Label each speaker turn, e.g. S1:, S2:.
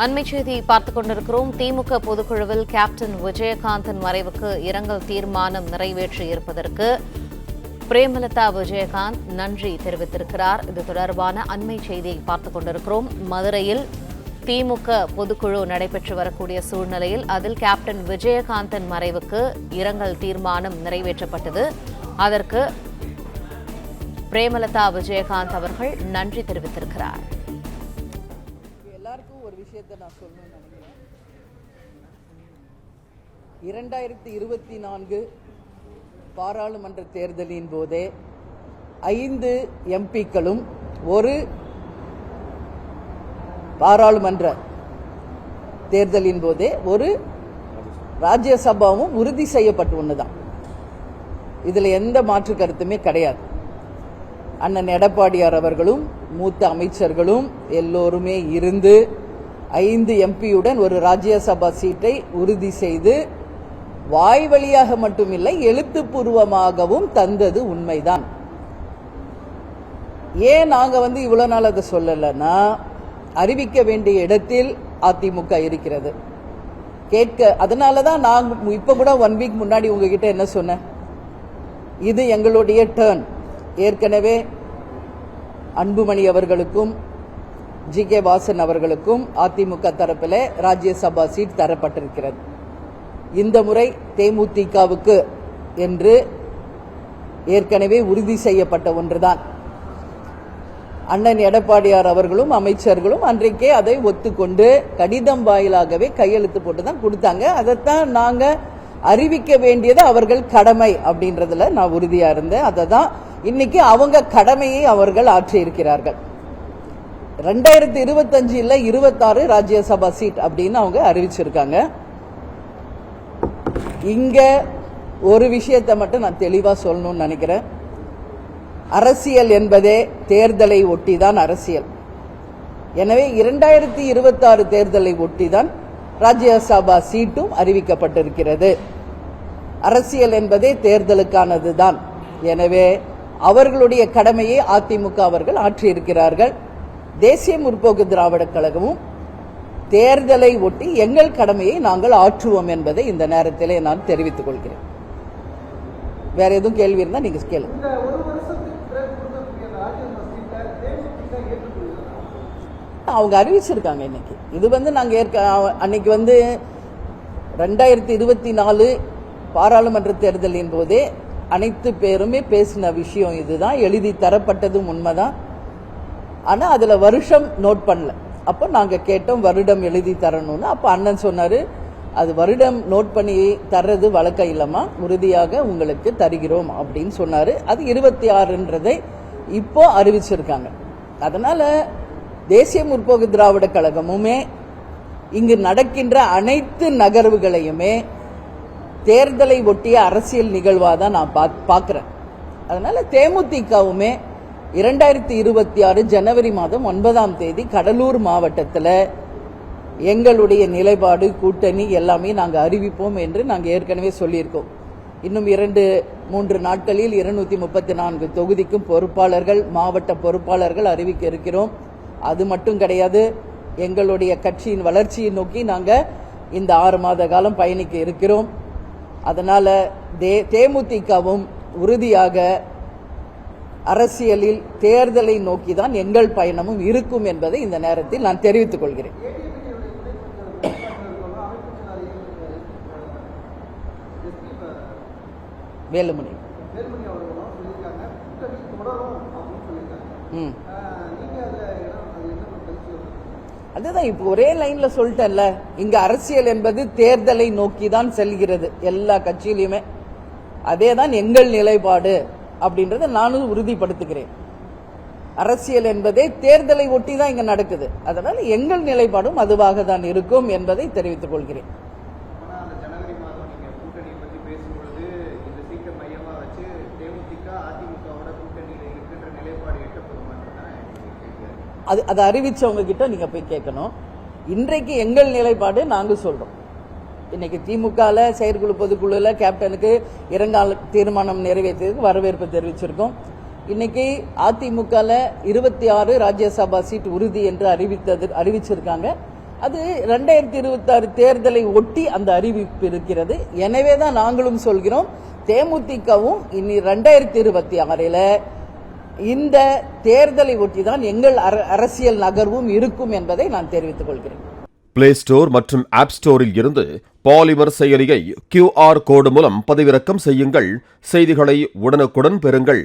S1: அண்மை செய்தி பார்த்துக் கொண்டிருக்கிறோம். திமுக பொதுக்குழுவில் கேப்டன் விஜயகாந்தின் மறைவுக்கு இரங்கல் தீர்மானம் நிறைவேற்றியிருப்பதற்கு பிரேமலதா விஜயகாந்த் நன்றி தெரிவித்திருக்கிறார். இது தொடர்பான அண்மை செய்தியை பார்த்துக் கொண்டிருக்கிறோம். மதுரையில் திமுக பொதுக்குழு நடைபெற்று வரக்கூடிய சூழ்நிலையில் அதில் கேப்டன் விஜயகாந்தின் மறைவுக்கு இரங்கல் தீர்மானம் நிறைவேற்றப்பட்டது. அதற்கு பிரேமலதா விஜயகாந்த் அவர்கள் நன்றி தெரிவித்திருக்கிறார்.
S2: எல்லாருக்கும் ஒரு விஷயத்தை நான் சொல்லணும்னு நினைக்கிறேன். 2024 பாராளுமன்ற தேர்தலின் போதே 5 எம்பிக்களும் ஒரு பாராளுமன்ற தேர்தலின் போதே ஒரு ராஜ்யசபாவும் உறுதி செய்யப்பட்டு ஒண்ணுதான். இதுல எந்த மாற்று கருத்துமே கிடையாது. அண்ணன் எடப்பாடியார் அவர்களும் மூத்த அமைச்சர்களும் எல்லோருமே இருந்து 5 எம்பியுடன் ஒரு ராஜ்யசபா சீட்டை உறுதி செய்து வாய் வழியாக மட்டுமில்லை எழுத்துப்பூர்வமாகவும் தந்தது உண்மைதான். ஏன் நாங்க இவ்வளவு நாள் அதை சொல்லலன்னா, அறிவிக்க வேண்டிய இடத்தில் அதிமுக இருக்கிறது. அதனாலதான் நான் இப்ப கூட 1 வீக் முன்னாடி உங்ககிட்ட என்ன சொன்னேன், இது எங்களுடைய டர்ன். ஏற்கனவே அன்புமணி அவர்களுக்கும் ஜி.கே. வாசன் அவர்களுக்கும் அதிமுக தரப்பில் ராஜ்யசபா சீட் தரப்பட்டிருக்கிறது. இந்த முறை தேமுதிகவுக்கு என்று ஏற்கனவே உறுதி செய்யப்பட்ட ஒன்றுதான். அண்ணன் எடப்பாடியார் அவர்களும் அமைச்சர்களும் அன்றைக்கே அதை ஒத்துக்கொண்டு கடிதம் வாயிலாகவே கையெழுத்து போட்டு தான் கொடுத்தாங்க. அதைத்தான் நாங்க அறிவிக்க வேண்டியது அவர்கள் கடமை அப்படின்றதுல நான் உறுதியா இருந்தேன். அதை தான் இன்னைக்கு அவங்க கடமையை அவர்கள் ஆற்றியிருக்கிறார்கள். 2025 26 ராஜ்யசபா சீட் அப்படின்னு அவங்க அறிவிச்சிருக்காங்க. இங்க ஒரு விஷயத்தை மட்டும் நான் தெளிவா சொல்லணும்னு நினைக்கிறேன். அரசியல் என்பதே தேர்தலை ஒட்டிதான் அரசியல். எனவே 2026 தேர்தலை ஒட்டிதான் ராஜ்யசபா சீட்டும் அறிவிக்கப்பட்டிருக்கிறது. அரசியல் என்பதே தேர்தலுக்கானதுதான். எனவே அவர்களுடைய கடமையை அதிமுக அவர்கள் ஆற்றியிருக்கிறார்கள். தேசிய முற்போக்கு திராவிட கழகமும் தேர்தலை ஒட்டி எங்கள் கடமையை நாங்கள் ஆற்றுவோம் என்பதை இந்த நேரத்திலே நான் தெரிவித்துக் கொள்கிறேன். வேற எதுவும் கேள்வி இருந்தா நீங்க கேளுங்க. அவங்க அறிவிச்சிருக்காங்க இன்னைக்கு. இது நாங்க அன்னைக்கு 2024 பாராளுமன்ற தேர்தலின் போதே அனைத்து பேருமே பேசின விஷயம் இதுதான். எழுதி தரப்பட்டதும் உண்மைதான். ஆனா அதுல வருஷம் நோட் பண்ணல. அப்ப நாங்க கேட்டோம் வருடம் எழுதி தரணும்னு. அப்ப அண்ணன் சொன்னாரு, அது வருடம் நோட் பண்ணி தர்றது வழக்கம் இல்லமா, உறுதியாக உங்களுக்கு தருகிறோம் அப்படின்னு சொன்னாரு. அது 26ன்றதை இப்போ அறிவிச்சிருக்காங்க. அதனால தேசிய முற்போக்கு திராவிட கழகமுமே இங்கு நடக்கின்ற அனைத்து நகர்வுகளையுமே தேர்தலை ஒட்டிய அரசியல் நிகழ்வாதான் நான் பார்க்கிறேன். அதனால தேமுதிகவுமே 2026 ஜனவரி மாதம் 9ஆம் தேதி கடலூர் மாவட்டத்தில் எங்களுடைய நிலைப்பாடு கூட்டணி எல்லாமே நாங்கள் அறிவிப்போம் என்று நாங்கள் ஏற்கனவே சொல்லியிருக்கோம். இன்னும் 2-3 நாட்களில் 234 தொகுதிக்கும் பொறுப்பாளர்கள், மாவட்ட பொறுப்பாளர்கள் அறிவிக்க இருக்கிறோம். அது மட்டும் கிடையாது, எங்களுடைய கட்சியின் வளர்ச்சியை நோக்கி நாங்கள் இந்த 6 மாத காலம் பயணிக்க இருக்கிறோம். அதனால தேமுதிகவும் உறுதியாக அரசியலில் தேர்தலை நோக்கிதான் எங்கள் பயணமும் இருக்கும் என்பதை இந்த நேரத்தில் நான் தெரிவித்துக் கொள்கிறேன். வேலுமணி அதுதான் இப்ப ஒரே லைன்ல சொல்லிட்டேன்ல, இங்க அரசியல் என்பது தேர்தலை நோக்கிதான் செல்கிறது எல்லா கட்சியிலுமே. அதேதான் எங்கள் நிலைப்பாடு அப்படின்றத நானும் உறுதிப்படுத்துகிறேன். அரசியல் என்பதே தேர்தலை ஒட்டி தான் இங்க நடக்குது. அதனால எங்கள் நிலைப்பாடும் அதுவாக தான் இருக்கும் என்பதை தெரிவித்துக் கொள்கிறேன். அதை அறிவிச்சவங்க கிட்ட நீங்க போய் கேட்கணும். இன்றைக்கு எங்கள் நிலைப்பாடு நாங்க சொல்றோம். இன்னைக்கு திமுக செயற்குழு பொதுக்குழுல கேப்டனுக்கு இரங்கல் தீர்மானம் நிறைவேற்றியதுக்கு வரவேற்பு தெரிவிச்சிருக்கோம். இன்னைக்கு அதிமுக 26 ராஜ்யசபா சீட் உறுதி என்று அறிவிச்சிருக்காங்க. அது 2026 தேர்தலை ஒட்டி அந்த அறிவிப்பு இருக்கிறது. எனவே தான் நாங்களும் சொல்கிறோம், தேமுதிகவும் இனி 2026 இந்த தேர்தலை ஒட்டி தான் எங்கள் அரசியல் நகர்வும் இருக்கும் என்பதை நான் தெரிவித்துக் கொள்கிறேன்.
S3: பிளே ஸ்டோர் மற்றும் ஆப் ஸ்டோரில் இருந்து பாலிமர் செயலியை QR கோடு மூலம் பதிவிறக்கம் செய்யுங்கள். செய்திகளை உடனுக்குடன் பெறுங்கள்.